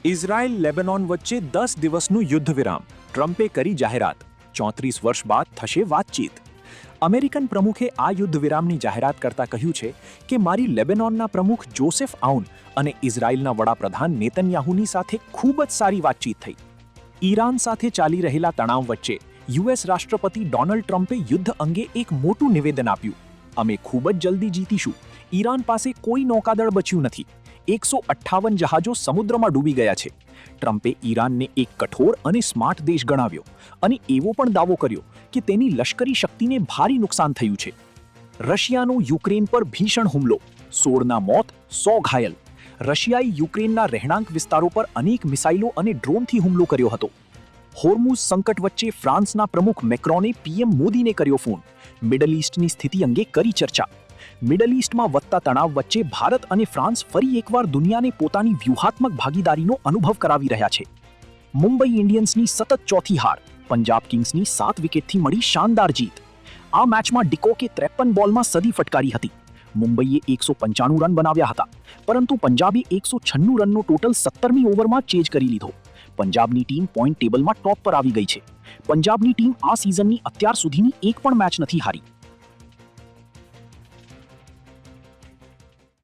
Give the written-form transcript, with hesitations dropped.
Israel Lebanon વચ્ચે 10 દિવસનું યુદ્ધ વિરામ. ટ્રમ્પે કરી જાહેરાત. 34 વર્ષ બાદ થશે વાતચીત. અમેરિકન પ્રમુખે આ યુદ્ધ વિરામની જાહેરાત કરતા કહ્યું છે કે મારી લેબેનોનના પ્રમુખ જોસેફ આઉન અને ઇઝરાયલના વડાપ્રધાન નેતન્યાહુની સાથે ખૂબ જ સારી વાતચીત થઈ. ઈરાન સાથે ચાલી રહેલા તણાવ વચ્ચે યુએસ રાષ્ટ્રપતિ ડોનાલ્ડ ટ્રમ્પે યુદ્ધ અંગે એક મોટું નિવેદન આપ્યું. અમે ખૂબ જ જલ્દી જીતીશું. ઈરાન પાસે કોઈ નૌકાદળ બચ્યું નથી. 158 જહાજો સમુદ્રમાં ડૂબી ગયા છે. ટ્રમ્પે ઈરાનને એક કઠોર અને સ્માર્ટ દેશ ગણાવ્યો અને એવો પણ દાવો કર્યો કે તેની લશ્કરી શક્તિને ભારે નુકસાન થયું છે. રશિયાનો યુક્રેન પર ભીષણ હુમલો, 16ના મોત, 100 ઘાયલ. રશિયાએ યુક્રેનના રહેણાંક વિસ્તારો પર અનેક મિસાઇલો અને ડ્રોનથી હુમલો કર્યો હતો. હોર્મુઝ સંકટ વચ્ચે ફ્રાન્સના પ્રમુખ મેક્રોને પીએમ મોદીને કર્યો ફોન. મિડલ ઈસ્ટની સ્થિતિ અંગે કરી ચર્ચા. મિડલ ઈસ્ટમાં વધતા તણાવ વચ્ચે ભારત અને ફ્રાન્સ ફરી એકવાર દુનિયાને પોતાની વ્યૂહાત્મક ભાગીદારીનો અનુભવ કરાવી રહ્યા છે. મુંબઈ ઇન્ડિયન્સની સતત ચોથી હાર, પંજાબ કિંગ્સની 7 વિકેટથી મળી શાનદાર જીત. આ મેચમાં ડિકોકે 53 બોલમાં સદી ફટકારી હતી. મુંબઈએ 195 રન બનાવ્યા હતા, પરંતુ પંજાબે 196 રનનો ટોટલ 17મી ઓવરમાં ચેઝ કરી લીધો. પંજાબની ટીમ પોઈન્ટ ટેબલમાં ટોપ પર આવી ગઈ છે. પંજાબની ટીમ આ સિઝનની અત્યાર સુધીની એક પણ મેચ નથી હારી.